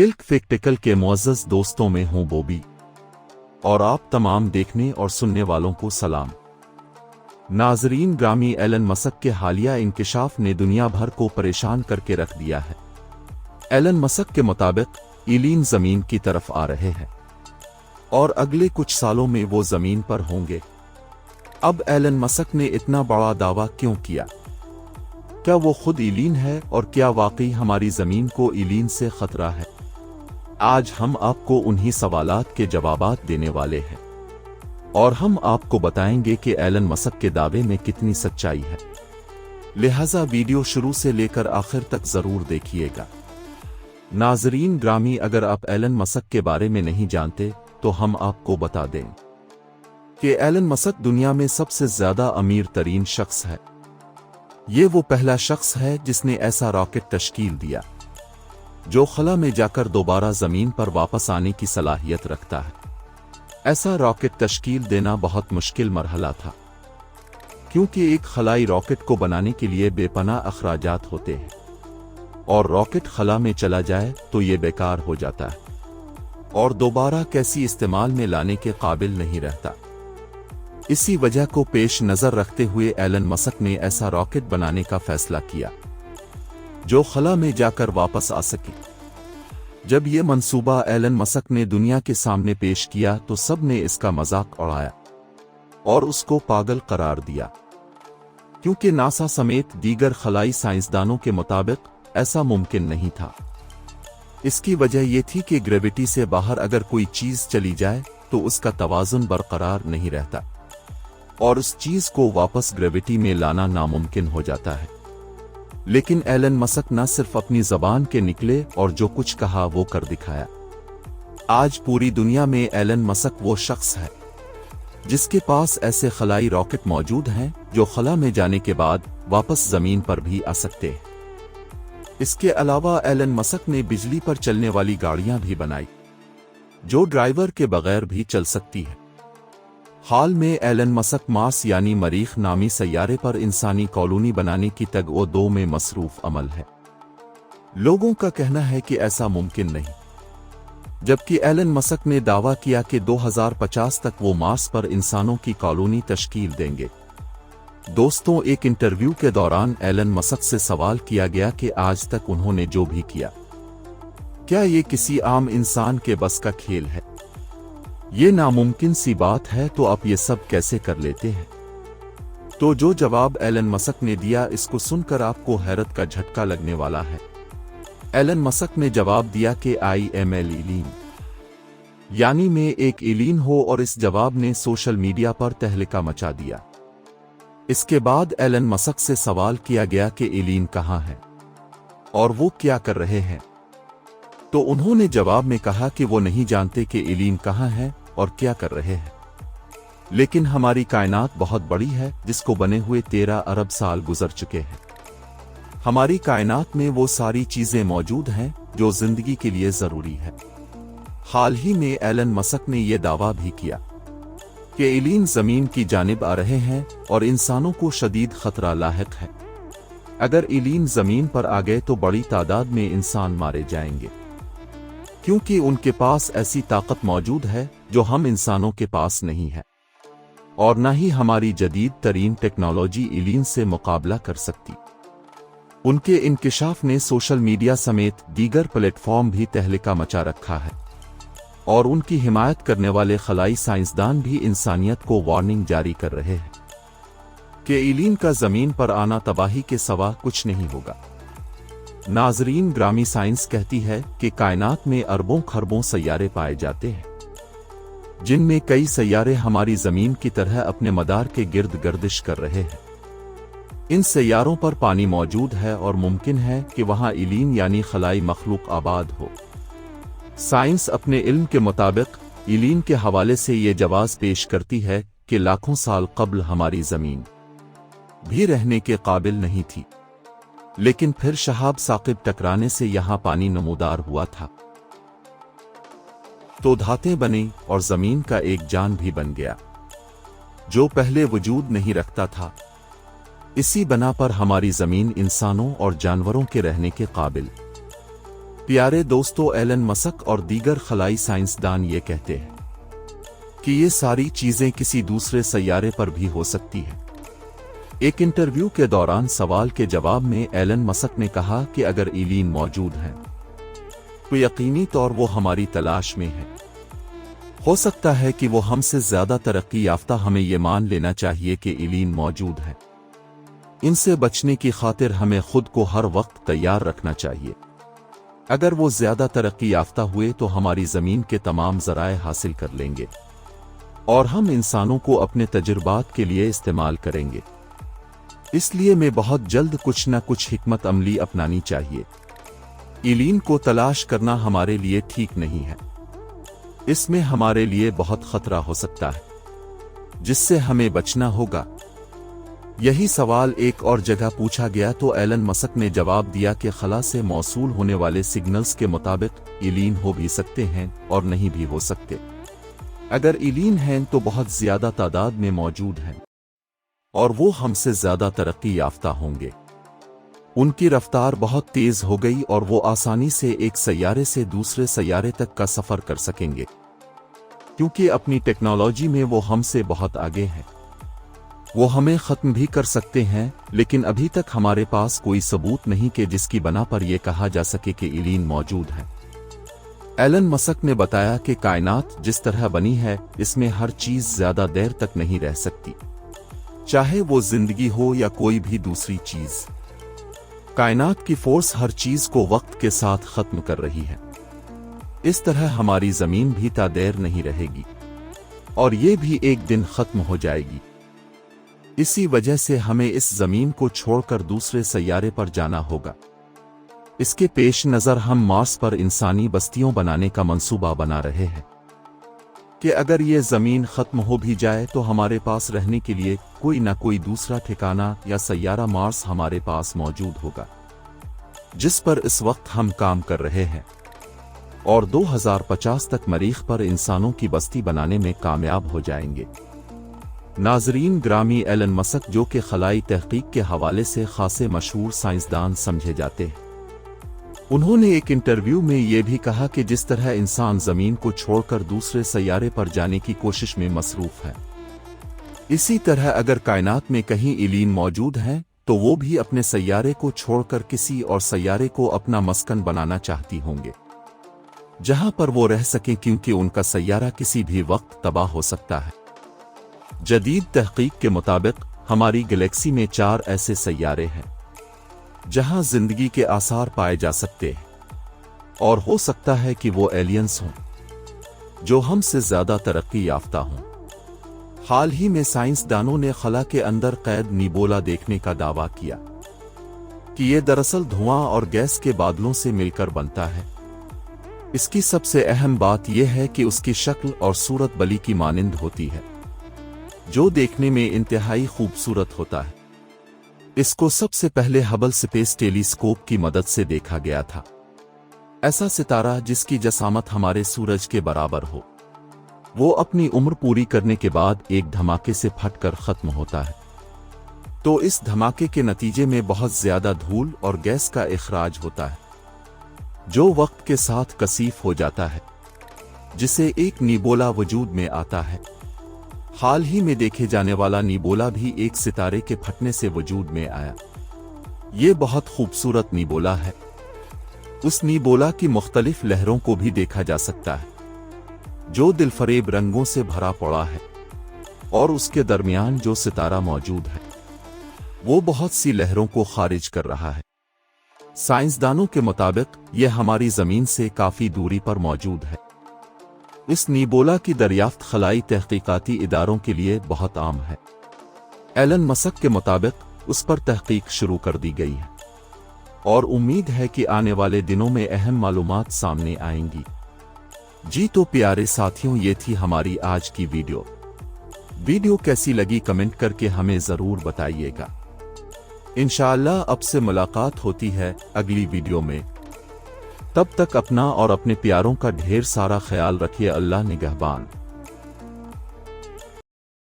किल्क फैक्टिकल के मुअज़्ज़ज़ दोस्तों में हूं बॉबी, और आप तमाम देखने और सुनने वालों को सलाम। नाज़रीन ग्रामी, एलन मस्क के हालिया इंकिशाफ ने दुनिया भर को परेशान करके रख दिया है। एलन मस्क के मुताबिक इलीन ज़मीन की तरफ आ रहे हैं और अगले कुछ सालों में वो ज़मीन पर होंगे। अब एलन मस्क ने इतना बड़ा दावा क्यों किया? क्या वो खुद इलीन है और क्या वाकई हमारी ज़मीन को इलीन से खतरा है? आज हम आपको उन्हीं सवालात के जवाबात देने वाले हैं और हम आपको बताएंगे कि एलन मस्क के दावे में कितनी सच्चाई है। लिहाजा वीडियो शुरू से लेकर आखिर तक जरूर देखिएगा। नाजरीन ग्रामी, अगर आप एलन मस्क के बारे में नहीं जानते तो हम आपको बता दें कि एलन मस्क दुनिया में सबसे ज्यादा अमीर तरीन शख्स है। ये वो पहला शख्स है जिसने ऐसा रॉकेट तश्कील दिया जो खला में जाकर दोबारा जमीन पर वापस आने की सलाहियत रखता है। ऐसा रॉकेट तश्कील देना बहुत मुश्किल मरहला था, क्योंकि एक खलाई रॉकेट को बनाने के लिए बेपनाह अखराजात होते हैं और रॉकेट खला में चला जाए तो ये बेकार हो जाता है और दोबारा कैसी इस्तेमाल में लाने के काबिल नहीं रहता। इसी वजह को पेश नजर रखते हुए एलन मस्क ने ऐसा रॉकेट बनाने का फैसला किया जो खला में जाकर वापस आ सके। जब ये मंसूबा एलन मस्क ने दुनिया के सामने पेश किया तो सब ने इसका मजाक उड़ाया और उसको पागल करार दिया, क्योंकि नासा समेत दीगर खलाई साइंसदानों के मुताबिक ऐसा मुमकिन नहीं था। इसकी वजह यह थी कि ग्रेविटी से बाहर अगर कोई चीज चली जाए तो उसका तवाजुन बरकरार नहीं रहता और उस चीज को वापस ग्रेविटी में लाना नामुमकिन हो जाता है। लेकिन एलन मस्क न सिर्फ अपनी जबान के निकले और जो कुछ कहा वो कर दिखाया। आज पूरी दुनिया में एलन मस्क वो शख्स है जिसके पास ऐसे खलाई रॉकेट मौजूद हैं जो खला में जाने के बाद वापस जमीन पर भी आ सकते हैं। इसके अलावा एलन मस्क ने बिजली पर चलने वाली गाड़ियां भी बनाई जो ड्राइवर के बगैर भी चल सकती है। हाल में एलन मस्क मार्स यानी मरीख नामी सैयारे पर इंसानी कॉलोनी बनाने की तग-ओ-दो में मसरूफ अमल है। लोगों का कहना है कि ऐसा मुमकिन नहीं, जबकि एलन मस्क ने दावा किया कि 2050 तक वो मार्स पर इंसानों की कॉलोनी तश्कील देंगे। दोस्तों, एक इंटरव्यू के दौरान एलन मस्क से सवाल किया गया कि आज तक उन्होंने जो भी किया, क्या ये किसी आम इंसान के बस का खेल है? ये नामुमकिन सी बात है, तो आप ये सब कैसे कर लेते हैं? तो जो जवाब एलन मस्क ने दिया, इसको सुनकर आपको हैरत का झटका लगने वाला है। एलन मस्क ने जवाब दिया कि आई एम एल इलीन, यानी मैं एक इलीन हो, और इस जवाब ने सोशल मीडिया पर तहलका मचा दिया। इसके बाद एलन मस्क से सवाल किया गया कि इलीन कहाँ है और वो क्या कर रहे हैं, तो उन्होंने जवाब में कहा कि वो नहीं जानते कि इलीन कहाँ है और क्या कर रहे हैं, लेकिन हमारी कायनात बहुत बड़ी है जिसको बने हुए 13 अरब साल गुजर चुके हैं। हमारी कायनात में वो सारी चीजें मौजूद हैं जो जिंदगी के लिए जरूरी है। हाल ही में एलन मस्क ने यह दावा भी किया कि इलीन जमीन की जानिब आ रहे हैं और इंसानों को शदीद खतरा लाहिक है। अगर इलीन जमीन पर आ गए तो बड़ी तादाद में इंसान मारे जाएंगे, क्योंकि उनके पास ऐसी ताकत मौजूद है जो हम इंसानों के पास नहीं है और न ही हमारी जदीद तरीन टेक्नोलॉजी इलीन से मुकाबला कर सकती। उनके इंकिशाफ ने सोशल मीडिया समेत दीगर प्लेटफॉर्म भी तहलका मचा रखा है और उनकी हिमायत करने वाले खलाई साइंसदान भी इंसानियत को वार्निंग जारी कर रहे हैं कि इलीन का जमीन पर आना तबाही के सिवा कुछ नहीं होगा। नाजरीन ग्रामी, साइंस कहती है कि कायनात में अरबों खरबों सैयारे पाए जाते हैं, जिनमें कई सैयारे हमारी जमीन की तरह अपने मदार के गिर्द गर्दिश कर रहे हैं। इन सैयारों पर पानी मौजूद है और मुमकिन है कि वहां इलीन यानी खलाई मखलूक आबाद हो। साइंस अपने इल्म के मुताबिक इलीन के हवाले से ये जवाब पेश करती है कि लाखों साल कब्ल हमारी जमीन भी रहने के काबिल नहीं थी, लेकिन फिर शहाब साकिब टकराने से यहां पानी नमूदार हुआ था, तो धातें बनी और जमीन का एक जान भी बन गया जो पहले वजूद नहीं रखता था। इसी बना पर हमारी जमीन इंसानों और जानवरों के रहने के काबिल प्यारे दोस्तों, एलन मस्क और दीगर खलाई साइंसदान ये कहते हैं कि ये सारी चीजें किसी दूसरे सैयारे पर भी हो सकती है। एक इंटरव्यू के दौरान सवाल के जवाब में एलन मस्क ने कहा कि अगर एलियन मौजूद हैं तो यकीनी तौर वो हमारी तलाश में है। हो सकता है कि वो हमसे ज्यादा तरक्की याफ्ता, हमें ये मान लेना चाहिए कि एलियन मौजूद है। इनसे बचने की खातिर हमें खुद को हर वक्त तैयार रखना चाहिए। अगर वो ज्यादा तरक्की याफ्ता हुए तो हमारी जमीन के तमाम ज़राए हासिल कर लेंगे और हम इंसानों को अपने तजुर्बात के लिए इस्तेमाल करेंगे। इसलिए में बहुत जल्द कुछ न कुछ हिकमत अमली अपनानी चाहिए। एलियन को तलाश करना हमारे लिए ठीक नहीं है। इसमें हमारे लिए बहुत खतरा हो सकता है जिससे हमें बचना होगा। यही सवाल एक और जगह पूछा गया तो एलन मस्क ने जवाब दिया कि खला से मौसूल होने वाले सिग्नल्स के मुताबिक एलियन हो भी सकते हैं और नहीं भी हो सकते। अगर एलियन हैं तो बहुत ज्यादा तादाद में मौजूद हैं और वो हमसे ज्यादा तरक्की याफ्ता होंगे। उनकी रफ्तार बहुत तेज हो गई और वो आसानी से एक सैयारे से दूसरे सैयारे तक का सफर कर सकेंगे, क्योंकि अपनी टेक्नोलॉजी में वो हमसे बहुत आगे हैं। वो हमें खत्म भी कर सकते हैं, लेकिन अभी तक हमारे पास कोई सबूत नहीं कि जिसकी बना पर यह कहा जा सके कि एलियन मौजूद है। एलन मस्क ने बताया कि कायनात जिस तरह बनी है इसमें हर चीज ज्यादा देर तक नहीं रह सकती, चाहे वो जिंदगी हो या कोई भी दूसरी चीज। कायनात की फोर्स हर चीज को वक्त के साथ खत्म कर रही है। इस तरह हमारी जमीन भी तादेर नहीं रहेगी और ये भी एक दिन खत्म हो जाएगी। इसी वजह से हमें इस जमीन को छोड़कर दूसरे सैयारे पर जाना होगा। इसके पेश नजर हम मार्स पर इंसानी बस्तियों बनाने का मंसूबा बना रहे हैं कि अगर ये जमीन खत्म हो भी जाए तो हमारे पास रहने के लिए कोई ना कोई दूसरा ठिकाना या सैयारा मार्स हमारे पास मौजूद होगा, जिस पर इस वक्त हम काम कर रहे हैं और 2050 तक मरीख पर इंसानों की बस्ती बनाने में कामयाब हो जाएंगे। नाजरीन ग्रामी, एलन मस्क जो कि खलाई तहकीक के हवाले से खासे मशहूर साइंसदान समझे जाते हैं, उन्होंने एक इंटरव्यू में यह भी कहा कि जिस तरह इंसान जमीन को छोड़कर दूसरे सैयारे पर जाने की कोशिश में मसरूफ है, इसी तरह अगर कायनात में कहीं एलियन मौजूद हैं तो वो भी अपने सैयारे को छोड़कर किसी और सैयारे को अपना मस्कन बनाना चाहती होंगे, जहां पर वो रह सकें, क्योंकि उनका सैयारा किसी भी वक्त तबाह हो सकता है। जदीद तहकीक के मुताबिक हमारी गैलेक्सी में 4 ऐसे सैयारे हैं जहां जिंदगी के आसार पाए जा सकते हैं और हो सकता है कि वो एलियंस हों जो हमसे ज्यादा तरक्की याफ्ता हों। हाल ही में साइंसदानों ने खला के अंदर कैद निबोला देखने का दावा किया कि ये दरअसल धुआं और गैस के बादलों से मिलकर बनता है। इसकी सबसे अहम बात यह है कि उसकी शक्ल और सूरत बली की मानिंद होती है, जो देखने में इंतहाई खूबसूरत होता है। इसको सबसे पहले हबल स्पेस टेलीस्कोप की मदद से देखा गया था। ऐसा सितारा जिसकी जसामत हमारे सूरज के बराबर हो, वो अपनी उम्र पूरी करने के बाद एक धमाके से फटकर खत्म होता है। तो इस धमाके के नतीजे में बहुत ज्यादा धूल और गैस का इखराज होता है, जो वक्त के साथ कसीफ हो जाता है, जिसे एक निबोला वजूद में आता है। हाल ही में देखे जाने वाला निबोला भी एक सितारे के फटने से वजूद में आया। ये बहुत खूबसूरत निबोला है। उस निबोला की मुख्तलिफ लहरों को भी देखा जा सकता है, जो दिलफरेब रंगों से भरा पड़ा है, और उसके दरमियान जो सितारा मौजूद है वो बहुत सी लहरों को खारिज कर रहा है। साइंसदानों के मुताबिक यह हमारी जमीन से काफी दूरी पर मौजूद है। इस निबोला की दरियाफ्त खलाई तहकीकाती इदारों के लिए बहुत आम है। एलन मस्क के मुताबिक उस पर तहकीक शुरू कर दी गई है और उम्मीद है कि आने वाले दिनों में अहम मालूमात सामने आएंगी। जी तो प्यारे साथियों, ये थी हमारी आज की वीडियो कैसी लगी कमेंट करके हमें जरूर बताइएगा। इंशाअल्लाह अब से मुलाकात होती है अगली वीडियो में। तब तक अपना और अपने प्यारों का ढेर सारा ख्याल रखिए। अल्लाह निगहबान।